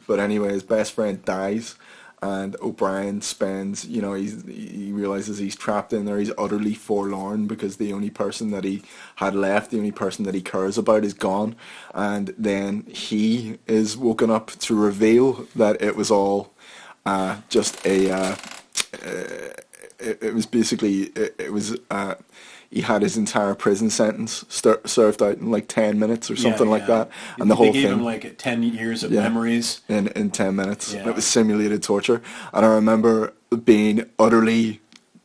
but anyway, his best friend dies, and O'Brien spends, he realizes he's trapped in there. He's utterly forlorn because the only person that he had left, the only person that he cares about, is gone. And then he is woken up to reveal that it was all just it was basically, he had his entire prison sentence served out in like 10 minutes or something like that. And the whole thing. They gave him like 10 years of memories. In 10 minutes. Yeah. It was simulated torture. And I remember being utterly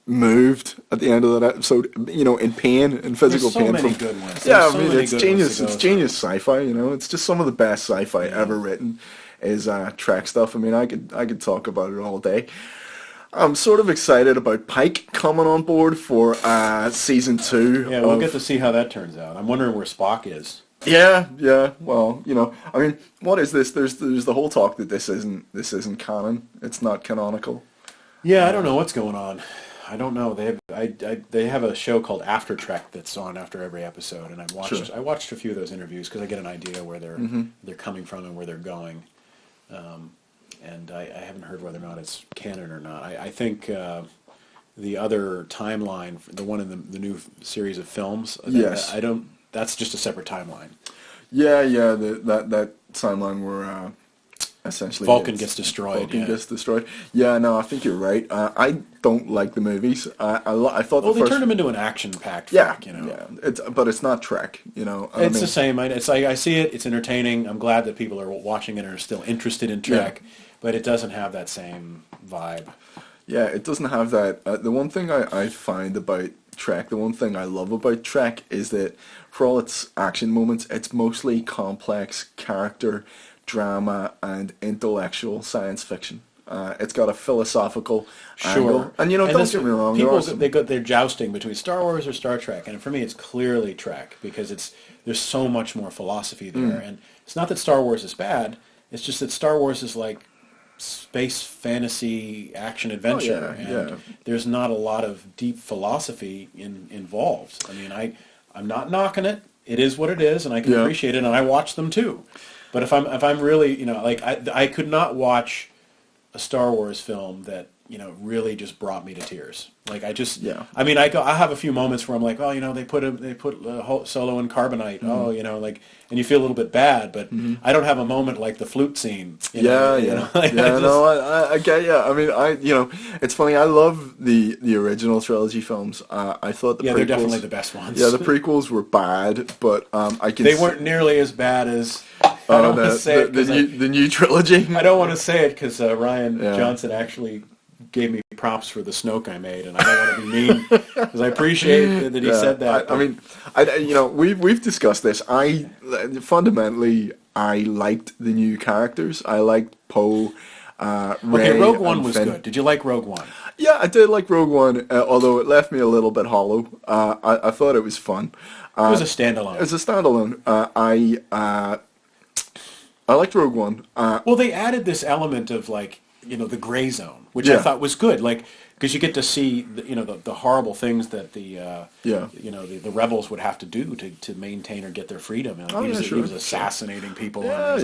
moved at the end of that episode, in pain, in physical pain. There's so many good ones. It's genius. It's genius sci-fi, It's just some of the best sci-fi ever written is Trek stuff. I mean, I could talk about it all day. I'm sort of excited about Pike coming on board for season 2. Yeah, we'll get to see how that turns out. I'm wondering where Spock is. Yeah. Well, I mean, what is this? There's the whole talk that this isn't canon. It's not canonical. Yeah, I don't know what's going on. I don't know. They have a show called After Trek that's on after every episode, and I watched a few of those interviews because I get an idea where they're coming from and where they're going. And I haven't heard whether or not it's canon or not. I think the other timeline, the one in the new series of films, that's just a separate timeline. Yeah, that timeline where essentially Vulcan gets destroyed. Vulcan gets destroyed. Yeah, no, I think you're right. I don't like the movies. I thought Well, the they first. turned them into an action-packed Yeah, flick, you know. yeah. But it's not Trek, you know. And It's the same. It's like I see it. It's entertaining. I'm glad that people are watching it and are still interested in Trek, but it doesn't have that same vibe. Yeah, it doesn't have that. The one thing I find about Trek, the one thing I love about Trek is that for all its action moments, it's mostly complex character, drama, and intellectual science fiction. It's got a philosophical angle. And, you know, don't get me wrong. They're jousting between Star Wars or Star Trek, and for me it's clearly Trek because there's so much more philosophy there. And it's not that Star Wars is bad, it's just that Star Wars is like space fantasy action adventure, there's not a lot of deep philosophy involved. I mean, I'm not knocking it. It is what it is, and I can appreciate it, and I watch them too. But if I'm really, you know, like I could not watch a Star Wars film that, you know, really just brought me to tears. Like I mean, I have a few moments where I'm like, oh, you know, they put Solo in carbonite. Mm-hmm. Oh, you know, like, and you feel a little bit bad, but I don't have a moment like the flute scene. You know, like, I get you. I mean, you know, it's funny. I love the original trilogy films. I thought the prequels, they're definitely the best ones. Yeah, the prequels were bad, but they weren't nearly as bad as. I don't want to say the new trilogy. I don't want to say it because Ryan Johnson actually gave me props for the Snoke I made, and I don't want to be mean because I appreciate that he said that. I mean, you know, we've discussed this. Fundamentally I liked the new characters. I liked Poe. Rey, Rogue One was Finn. good. Did you like Rogue One? Yeah, I did like Rogue One, although it left me a little bit hollow. I thought it was fun. It was a standalone. It was a standalone. I liked Rogue One. Well, they added this element of, like, you know, the gray zone, which I thought was good. Like, because you get to see, the horrible things that the rebels would have to do to maintain or get their freedom. Like, he was assassinating people. Yeah, It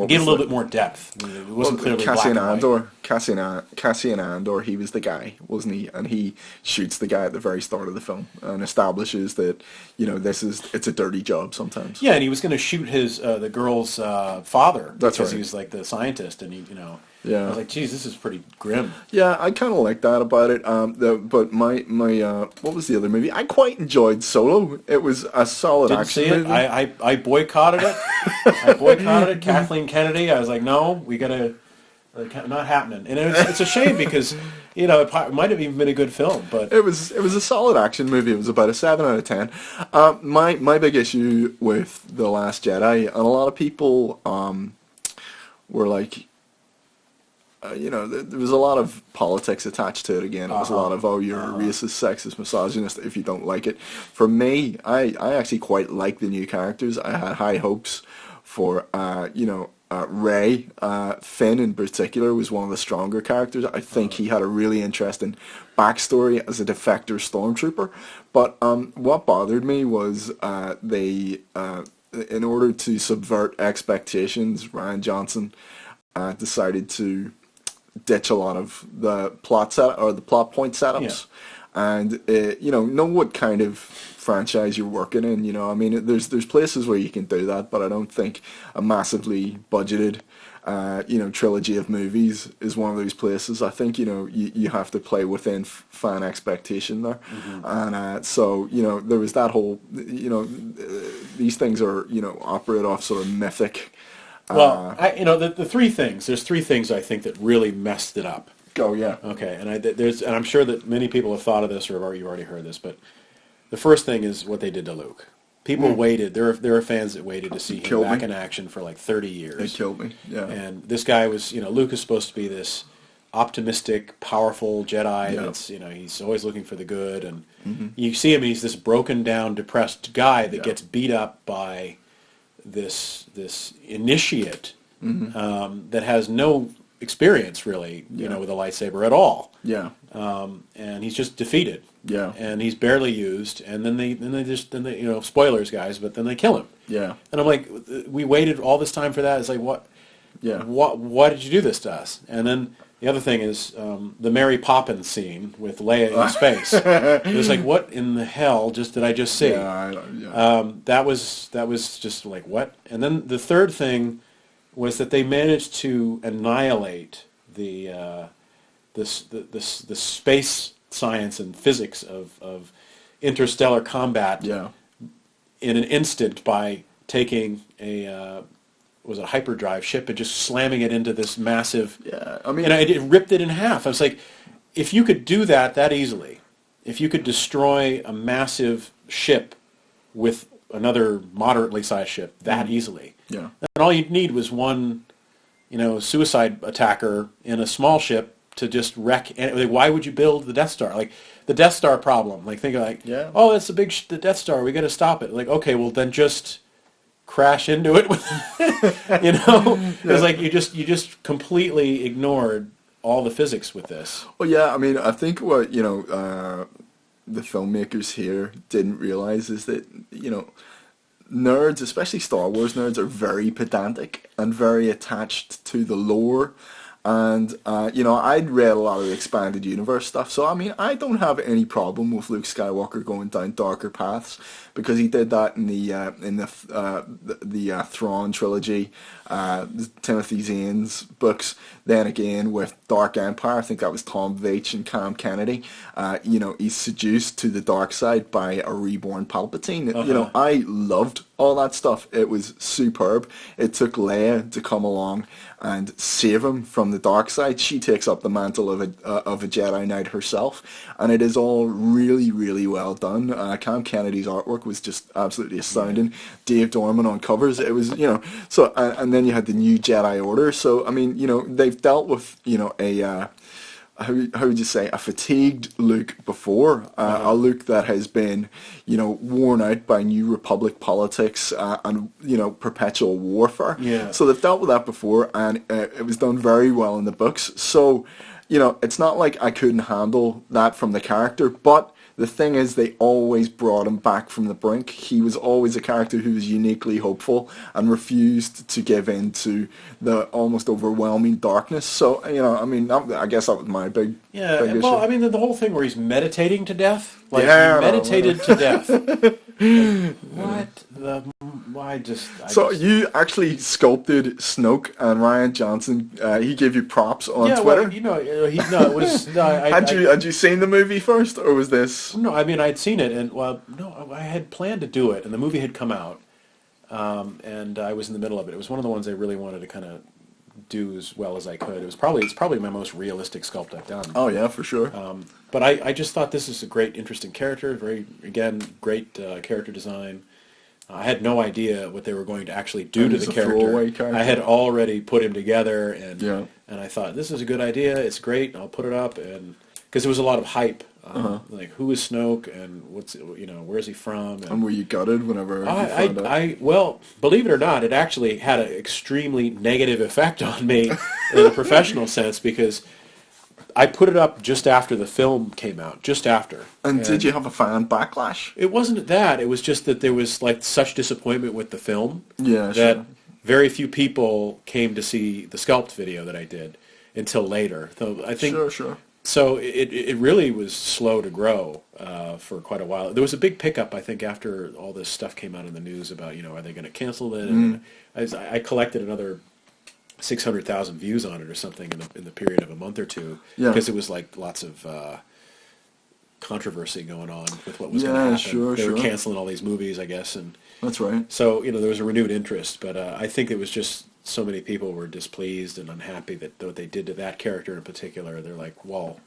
gave a little bit more depth. It wasn't clearly Cassian Andor. Cassian Andor, he was the guy, wasn't he? And he shoots the guy at the very start of the film and establishes that, you know, it's a dirty job sometimes. Yeah, and he was going to shoot the girl's father because he was like the scientist, and I was like, geez, this is pretty grim. Yeah, I kind of like that about it. But my what was the other movie? I quite enjoyed Solo. It was a solid action movie. I boycotted it. I boycotted it. Kathleen Kennedy. I was like, no, we gotta. Not happening, and it's a shame because it might have even been a good film, but it was a solid action movie. It was about a 7 out of 10. My big issue with The Last Jedi, and a lot of people were like, there was a lot of politics attached to it. Again, it was a lot of you're a racist, sexist, misogynist if you don't like it. For me, I actually quite like the new characters. I had high hopes for Rey. Finn in particular was one of the stronger characters. I think he had a really interesting backstory as a defector stormtrooper. But what bothered me was they, in order to subvert expectations, Ryan Johnson decided to ditch a lot of the plot point setups. And know what kind of franchise you're working in. I mean, there's places where you can do that, but I don't think a massively budgeted trilogy of movies is one of those places. I think you have to play within fan expectation there. And so there was that whole these things are operate off sort of mythic. Well, the three things. There's three things I think that really messed it up. Oh yeah. Okay, and I'm sure that many people have thought of this or you've already heard this, but the first thing is what they did to Luke. People waited. There are fans that waited to see him back in action for like 30 years. They killed me. Yeah. And this guy was, Luke is supposed to be this optimistic, powerful Jedi. That's, he's always looking for the good, and you see him. He's this broken down, depressed guy that gets beat up by this initiate that has no experience really, with a lightsaber at all. Yeah. And he's just defeated. Yeah. And he's barely used, and then they spoilers guys, but then they kill him. Yeah. And I'm like, we waited all this time for that. It's like, what? Yeah. Why did you do this to us? And then the other thing is the Mary Poppins scene with Leia in space. It was like, what in the hell did I just see? Yeah. That was just like, what? And then the third thing was that they managed to annihilate the space science and physics of interstellar combat in an instant by taking a was it a hyperdrive ship and just slamming it into this massive. Yeah, I mean, and it ripped it in half. I was like, if you could do that easily, if you could destroy a massive ship with another moderately sized ship that easily, yeah, and all you'd need was one, suicide attacker in a small ship to just wreck. And why would you build the Death Star? Like the Death Star problem. Like think of oh, that's the Death Star. We got to stop it. Like okay, well then just crash into it with, It's like you just completely ignored all the physics with this. Well, yeah, I mean, I think what the filmmakers here didn't realize is that nerds, especially Star Wars nerds, are very pedantic and very attached to the lore. And, I'd read a lot of the expanded universe stuff, so, I mean, I don't have any problem with Luke Skywalker going down darker paths, because he did that in the Thrawn trilogy, Timothy Zane's books. Then again, with Dark Empire, I think that was Tom Veitch and Cam Kennedy, he's seduced to the dark side by a reborn Palpatine. I loved all that stuff. It was superb. It took Leia to come along and save him from the dark side. She takes up the mantle of a Jedi Knight herself, and it is all really, really well done. Cam Kennedy's artwork was just absolutely astounding. Dave Dorman on covers. It was, so, and then you had the new Jedi Order. So, I mean, they've dealt with, how would you say, a fatigued Luke before, a Luke that has been, worn out by New Republic politics and, perpetual warfare. Yeah. So they've dealt with that before, and it was done very well in the books. So, it's not like I couldn't handle that from the character, but the thing is, they always brought him back from the brink. He was always a character who was uniquely hopeful and refused to give in to the almost overwhelming darkness. So, I mean, I guess that was my big issue. I mean, the whole thing where he's meditating to death, like he meditated to death. You actually sculpted Snoke, and Ryan Johnson, he gave you props on Twitter? It was... Had you seen the movie first, or was this... No, I mean, I'd seen it, and, I had planned to do it, and the movie had come out, and I was in the middle of it. It was one of the ones I really wanted to kind of do as well as I could. It's probably my most realistic sculpt I've done. Oh, yeah, for sure. But I just thought this is a great, interesting character, great character design. I had no idea what they were going to actually do to the character. I had already put him together, and I thought, this is a good idea, it's great, I'll put it up, and because there was a lot of hype, like who is Snoke, and where's he from? And were you gutted whenever you found out? Well, believe it or not, it actually had an extremely negative effect on me in a professional sense, because I put it up just after the film came out, just after. And did you have a fan backlash? It wasn't that. It was just that there was like such disappointment with the film that very few people came to see the sculpt video that I did until later. So I think So it really was slow to grow for quite a while. There was a big pickup, I think, after all this stuff came out in the news about, are they going to cancel it? And I collected another 600,000 views on it or something in the period of a month or two, because it was like lots of controversy going on with what was going to happen. They were canceling all these movies, I guess, and that's right. So there was a renewed interest, but I think it was just so many people were displeased and unhappy that what they did to that character in particular. They're like, well,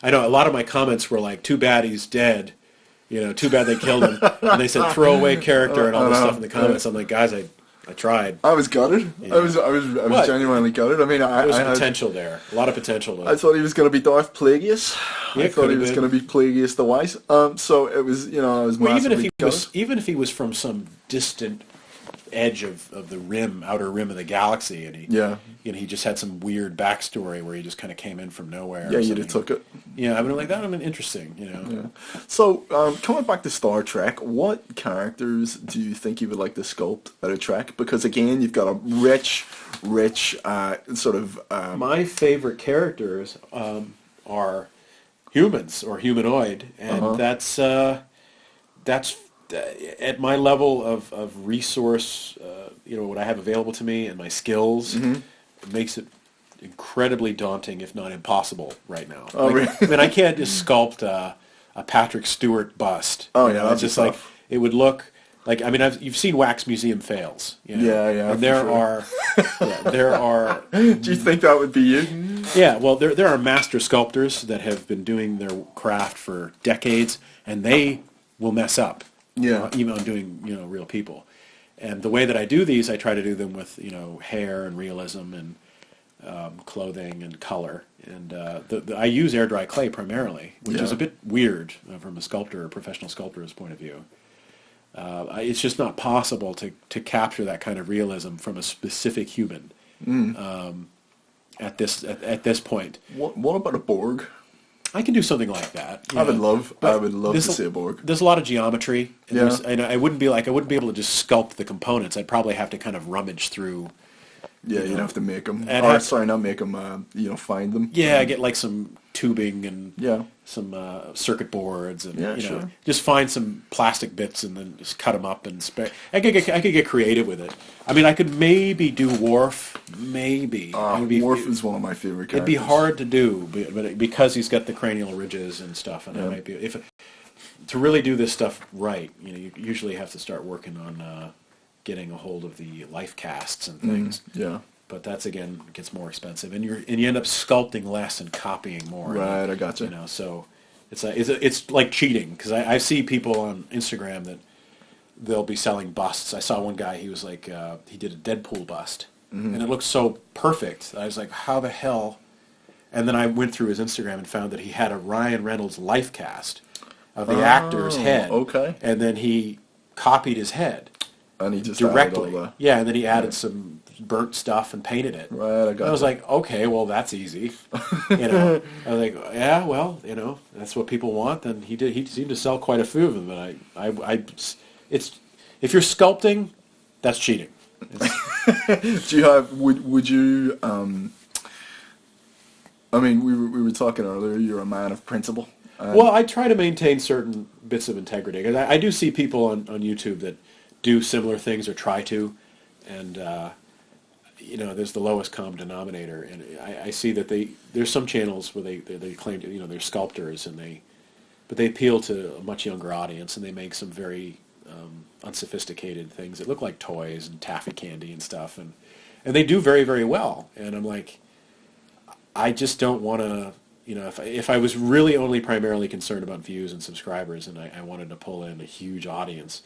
I know a lot of my comments were like, too bad he's dead, too bad they killed him, and they said throwaway character and all this stuff in the comments. I'm like, guys, I tried. I was gutted. Yeah. I was genuinely gutted. I mean, there was potential there. A lot of potential. I thought he was going to be Darth Plagueis. I thought he was going to be Plagueis the Wise. So it was, I was massively gutted. Even if he was from some distant edge of the outer rim of the galaxy, and he just had some weird backstory where he just kind of came in from nowhere. Yeah, you'd have took it. Yeah, I mean, like that would have been interesting, Yeah. So, coming back to Star Trek, what characters do you think you would like to sculpt out of Trek? Because again, you've got a rich sort of... My favorite characters are humans or humanoid, and that's at my level of resource, what I have available to me and my skills, it makes it incredibly daunting, if not impossible, right now. Oh, really? I mean, I can't just sculpt a Patrick Stewart bust. Oh, yeah, that's just tough. like it would look like. I mean, you've seen wax museum fails. Yeah, And there are. Do you think that would be you? Yeah, well, there are master sculptors that have been doing their craft for decades, and they will mess up. Yeah. Even on doing real people, and the way that I do these, I try to do them with hair and realism and clothing and color, and I use air dry clay primarily, which is a bit weird from a sculptor or professional sculptor's point of view. It's just not possible to capture that kind of realism from a specific human at this point. What about a Borg? I can do something like that. I would love to see a Borg. There's a lot of geometry. And Yeah. I wouldn't be able to just sculpt the components. I'd probably have to kind of rummage through. Yeah, you'd have to make them. Not make them. Find them. Yeah, I get like some tubing and Yeah. some circuit boards and sure. just find some plastic bits and then just cut them up and I could get creative with it. I mean, I could maybe do Worf, maybe. Worf is one of my favorite characters. It'd be hard to do, but because he's got the cranial ridges and stuff, and I might be to really do this stuff right. You usually have to start working on getting a hold of the life casts and things. Yeah. But that's again gets more expensive, and you end up sculpting less and copying more. Right, I gotcha. So it's like cheating, because I see people on Instagram that they'll be selling busts. I saw one guy, he was like he did a Deadpool bust, and it looked so perfect. I was like, how the hell? And then I went through his Instagram and found that he had a Ryan Reynolds life cast of the actor's head. Okay. And then he copied his head. And he just Directly. added all the... Yeah, and then he added some burnt stuff and painted it. Right, I got I was like, okay, well, that's easy. I was like, yeah, well, that's what people want. Then he did. He seemed to sell quite a few of them. But it's if you're sculpting, that's cheating. Do you have? Would you? I mean, we were talking earlier. You're a man of principle. Well, I try to maintain certain bits of integrity. 'Cause I do see people on YouTube that do similar things or try to, and there's the lowest common denominator. And I see that there's some channels where they claim to, they're sculptors, but they appeal to a much younger audience, and they make some very unsophisticated things that look like toys and taffy candy and stuff, and they do very, very well. And I'm like, I just don't want to. If I was really only primarily concerned about views and subscribers, and I wanted to pull in a huge audience,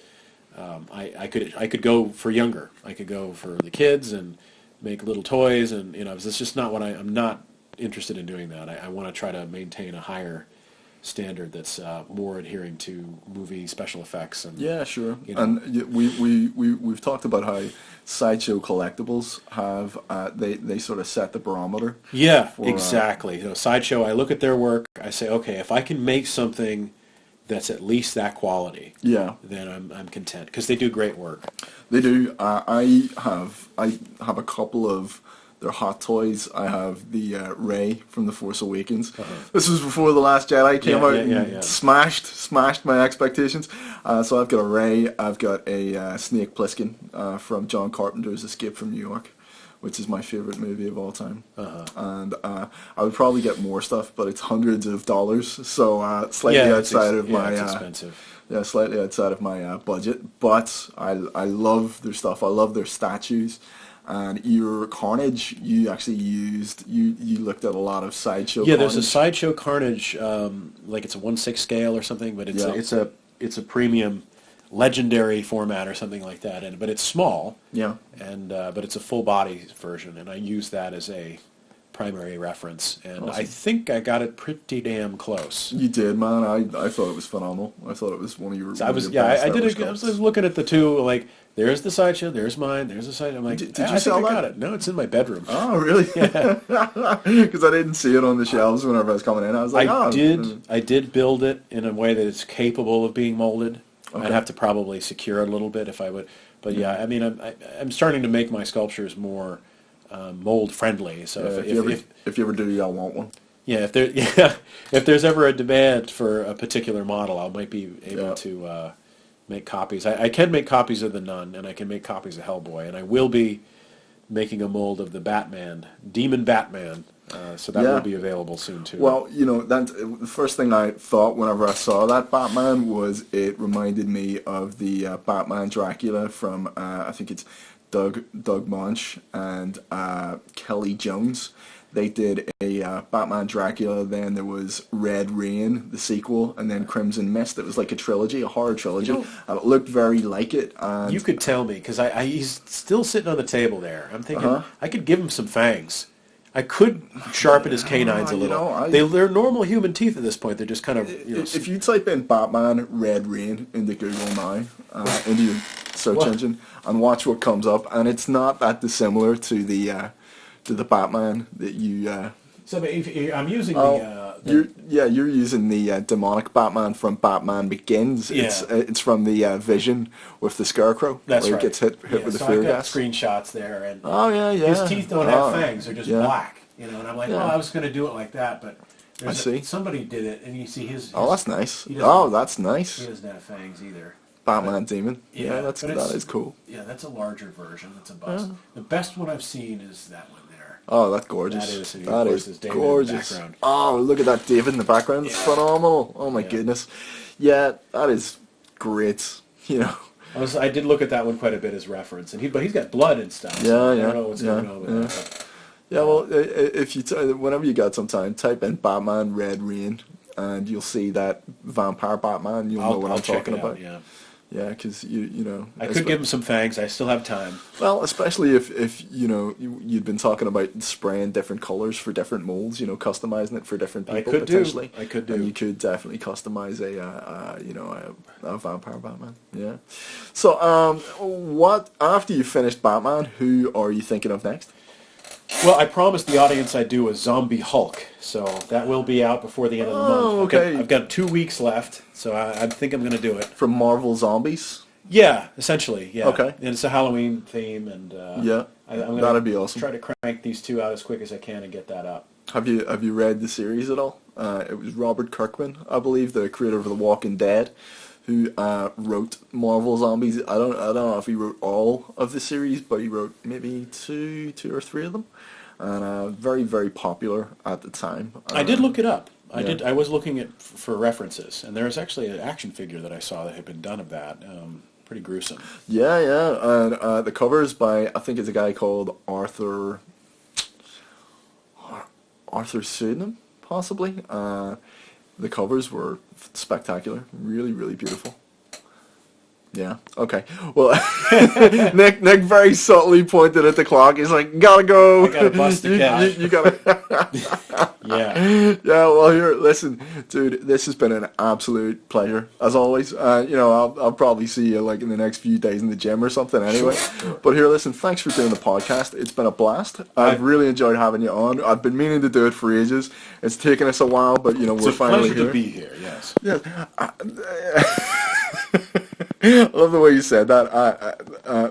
I could go for younger. I could go for the kids and make little toys, and it's just not what I'm not interested in doing that. I want to try to maintain a higher standard that's more adhering to movie special effects. And yeah, sure. And we've talked about how Sideshow Collectibles have they sort of set the barometer. Yeah, exactly. Sideshow, I look at their work, I say, okay, if I can make something that's at least that quality, then I'm content, because they do great work. They do. I have a couple of their hot toys. I have the Rey from The Force Awakens. This was before The Last Jedi came out and smashed my expectations. So I've got a Rey. I've got a Snake Plissken from John Carpenter's Escape from New York, which is my favorite movie of all time. And I would probably get more stuff, but it's hundreds of dollars, so slightly outside of my. It's expensive. Yeah, slightly outside of my budget, but I love their stuff. I love their statues. And your Carnage, you actually you looked at a lot of Sideshow. Yeah, Carnage. there's a Sideshow Carnage, like it's a 1/6 scale or something, but it's a premium, legendary format or something like that. But it's small. Yeah. And but it's a full body version, and I use that as a primary reference, and awesome. I think I got it pretty damn close. You did, man. I thought it was phenomenal. I thought it was one of your. So I was looking at the two, like, there's the Sideshow, there's mine, there's the Sideshow. I'm like, did you sell that? I got it. No, it's in my bedroom. Oh, really? Yeah. Because I didn't see it on the shelves whenever I was coming in. I was like, I did build it in a way that it's capable of being molded. Okay. I'd have to probably secure it a little bit if I would, but yeah, I mean, I'm starting to make my sculptures more mold friendly. So if you ever do, I want one. Yeah, if there's ever a demand for a particular model, I might be able to make copies. I can make copies of the Nun, and I can make copies of Hellboy, and I will be making a mold of the Batman, Demon Batman. So that will be available soon too. Well, the first thing I thought whenever I saw that Batman was it reminded me of the Batman Dracula from I think it's Doug Munch and Kelly Jones. They did a Batman Dracula, then there was Red Rain, the sequel, and then Crimson Mist. It was like a trilogy, a horror trilogy. And it looked very like it. And you could tell me, because he's still sitting on the table there. I'm thinking, I could give him some fangs. I could sharpen his canines a little. They're normal human teeth at this point. They're just kind of... If you type in Batman Red Rain into Google now, into your search engine, and watch what comes up, and it's not that dissimilar to the Batman that you... So I'm using you're using the demonic Batman from Batman Begins. Yeah. It's from the Vision with the Scarecrow. That's where right. He gets hit with the fear gas. I've got screenshots there, and his teeth don't have fangs; they're just black. And I'm like, I was going to do it like that, but somebody did it, and you see his. Oh, that's nice. That's nice. He doesn't have fangs either. Batman Demon. Yeah, that is cool. Yeah, that's a larger version. That's a bust. The best one I've seen is that one there. Oh, that's gorgeous. That is gorgeous. Oh, look at that David in the background. It's phenomenal. Oh my goodness. Yeah, that is great. I did look at that one quite a bit as reference, but he's got blood and stuff. So I don't know what's going on with that. Yeah, well, if you whenever you got some time, type in Batman Red Rain, and you'll see that vampire Batman. You'll know what I'm talking about. Yeah, because I could give him some fangs. I still have time. Well, especially if you'd been talking about spraying different colors for different molds, customizing it for different people potentially. I could do. And you could definitely customize a vampire Batman. Yeah. So, what after you finished Batman, who are you thinking of next? Well, I promised the audience I'd do a Zombie Hulk, so that will be out before the end of the month. Okay. I've got 2 weeks left, so I think I'm going to do it. From Marvel Zombies? Yeah, essentially, yeah. Okay. And it's a Halloween theme, and I'm that'd be awesome. Try to crank these two out as quick as I can and get that up. Have you read the series at all? It was Robert Kirkman, I believe, the creator of The Walking Dead, who wrote Marvel Zombies. I don't know if he wrote all of the series, but he wrote maybe two or three of them, and very, very popular at the time. I did look it up. I was looking for references, and there was actually an action figure that I saw that had been done of that. Pretty gruesome. Yeah, and the cover is by, I think it's a guy called Arthur Pseudonym, possibly. The covers were spectacular, really, really beautiful. Yeah. Okay. Well, Nick very subtly pointed at the clock. He's like, "Gotta go. I gotta bust the cat. You gotta." Yeah. Yeah. Well, here, listen, dude. This has been an absolute pleasure, as always. I'll probably see you like in the next few days in the gym or something. Anyway. Sure. But here, listen. Thanks for doing the podcast. It's been a blast. I've really enjoyed having you on. I've been meaning to do it for ages. It's taken us a while, but we're finally here. It's a pleasure to be here. Yes. Yeah. I love the way you said that.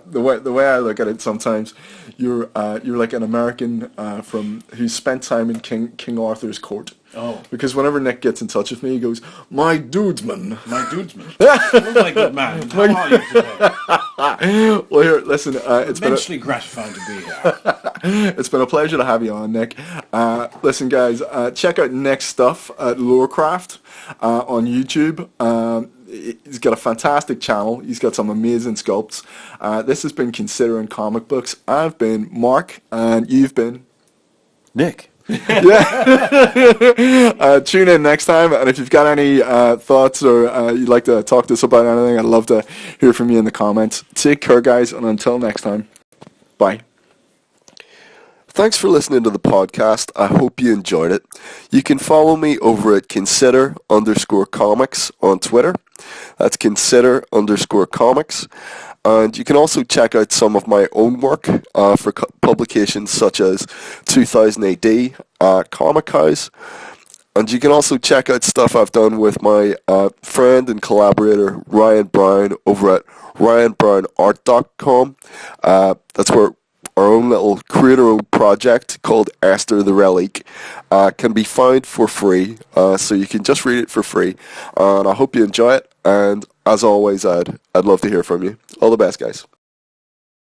The way I look at it sometimes, you're like an American who spent time in King Arthur's court. Oh. Because whenever Nick gets in touch with me, he goes, "My dudesman." My dudesman. My good man. How are you today? Well, here, listen. It's immensely gratifying to be here. It's been a pleasure to have you on, Nick. Listen, guys, check out Nick's stuff at LoreCraft on YouTube. He's got a fantastic channel. He's got some amazing sculpts. This has been Considering Comic Books. I've been Mark, and you've been Nick. Yeah. Tune in next time, and if you've got any thoughts or you'd like to talk to us about anything, I'd love to hear from you in the comments. Take care, guys, and until next time, bye. Thanks for listening to the podcast. I hope you enjoyed it. You can follow me over at consider_comics on Twitter. That's consider_comics. And you can also check out some of my own work for publications such as 2000 AD, Comic House. And you can also check out stuff I've done with my friend and collaborator Ryan Brown over at ryanbrownart.com. That's where our own little creator-owned project called Esther the Relic can be found for free, so you can just read it for free. And I hope you enjoy it, And as always, I'd love to hear from you. All the best, guys.